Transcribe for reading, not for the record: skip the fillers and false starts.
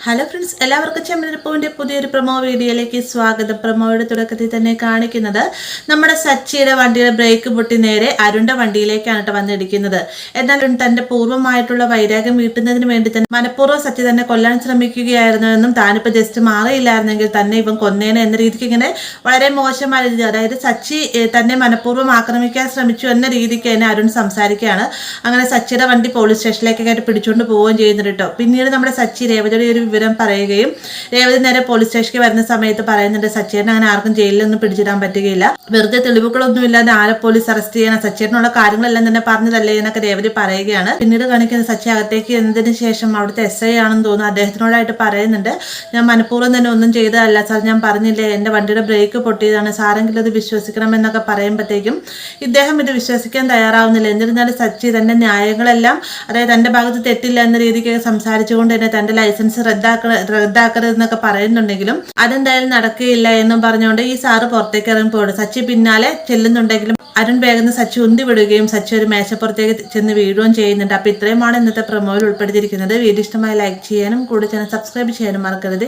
Hello friends, എല്ലാവർക്കും ചെമ്മരിപ്പൂവിൻ്റെ പുതിയൊരു promo വീഡിയോയിലേക്ക് സ്വാഗതം. പ്രൊമോയുടെ തുടക്കത്തിൽ തന്നെ കാണിക്കുന്നത് നമ്മുടെ സച്ചിയുടെ വണ്ടിയുടെ ബ്രേക്ക് പൊട്ടി നേരെ അരുണിന്റെ വണ്ടിയിലേക്കാണ് വന്നിടിക്കുന്നത്. എന്നാൽ തന്റെ പൂർവ്വമായിട്ടുള്ള വൈരാഗ്യം വീട്ടുന്നതിന് വേണ്ടി തന്നെ മനഃപൂർവ്വം സച്ചി തന്നെ കൊല്ലാൻ ശ്രമിക്കുകയായിരുന്നു എന്നും താനിപ്പോൾ ജസ്റ്റ് മാറിയില്ലായിരുന്നെങ്കിൽ തന്നെ ഇവൻ കൊന്നേനെ എന്ന രീതിക്ക് ഇങ്ങനെ വളരെ മോശമായ രീതി, അതായത് സച്ചി തന്നെ മനഃപൂർവ്വം ആക്രമിക്കാൻ ശ്രമിച്ചു എന്ന രീതിക്ക് തന്നെ അരുൺ സംസാരിക്കുകയാണ്. അങ്ങനെ സച്ചിയുടെ വണ്ടി പോലീസ് സ്റ്റേഷനിലേക്കൊക്കെ പിടിച്ചുകൊണ്ട് പോവുകയും ചെയ്യുന്നുണ്ട് കേട്ടോ. പിന്നീട് നമ്മുടെ സച്ചി രേവതിയുടെ ഒരു വിവരം പറയുകയും രേവതി നേരെ പോലീസ് സ്റ്റേഷനിൽ വരുന്ന സമയത്ത് പറയുന്നുണ്ട് സച്ചേട്ടൻ അങ്ങനെ ആർക്കും ജയിലിലൊന്നും പിടിച്ചിടാൻ പറ്റുകയില്ല, വെറുതെ തെളിവുകളൊന്നും ഇല്ലാതെ ആരെ പോലീസ് അറസ്റ്റ് ചെയ്യണം, സച്ചേട്ടനുള്ള കാര്യങ്ങളെല്ലാം തന്നെ പറഞ്ഞതല്ലേ എന്നൊക്കെ രേവതി പറയുകയാണ്. പിന്നീട് കാണിക്കുന്ന സച്ചി അകത്തേക്ക് എന്നതിന് ശേഷം അവിടുത്തെ SI ആണെന്ന് തോന്നുന്നു അദ്ദേഹത്തിനോടായിട്ട് പറയുന്നുണ്ട്, ഞാൻ മനഃപൂർവ്വം തന്നെ ഒന്നും ചെയ്തതല്ല സാർ, ഞാൻ പറഞ്ഞില്ലേ എൻ്റെ വണ്ടിയുടെ ബ്രേക്ക് പൊട്ടിയതാണ്, സാറെങ്കിലും അത് വിശ്വസിക്കണം എന്നൊക്കെ പറയുമ്പോഴത്തേക്കും ഇദ്ദേഹം ഇത് വിശ്വസിക്കാൻ തയ്യാറാവുന്നില്ല. എന്നിരുന്നാലും സച്ചി തന്റെ ന്യായങ്ങളെല്ലാം, അതായത് തന്റെ ഭാഗത്ത് തെറ്റില്ല എന്ന രീതിക്ക് സംസാരിച്ചുകൊണ്ട് തന്നെ തന്റെ ലൈസൻസ് റദ്ദാക്കരുതെന്നൊക്കെ പറയുന്നുണ്ടെങ്കിലും അതെന്തായാലും നടക്കുകയില്ല എന്നും പറഞ്ഞുകൊണ്ട് ഈ സാറ് പുറത്തേക്ക് ഇറങ്ങി പോകണം. സച്ചി പിന്നാലെ ചെല്ലുന്നുണ്ടെങ്കിലും അരുൺ വേഗം സച്ചി ഉന്തി വിടുകയും സച്ചി ഒരു മേശപ്പുറത്തേക്ക് ചെന്ന് വീഴുകയും ചെയ്യുന്നുണ്ട്. അപ്പൊ ഇത്രയുമാണ് ഇന്നത്തെ പ്രൊമോയിൽ ഉൾപ്പെടുത്തിയിരിക്കുന്നത്. വീഡിയോ ഇഷ്ടമായി ലൈക്ക് ചെയ്യാനും കൂടെ ചാനൽ സബ്സ്ക്രൈബ് ചെയ്യാനും മറക്കരുത്.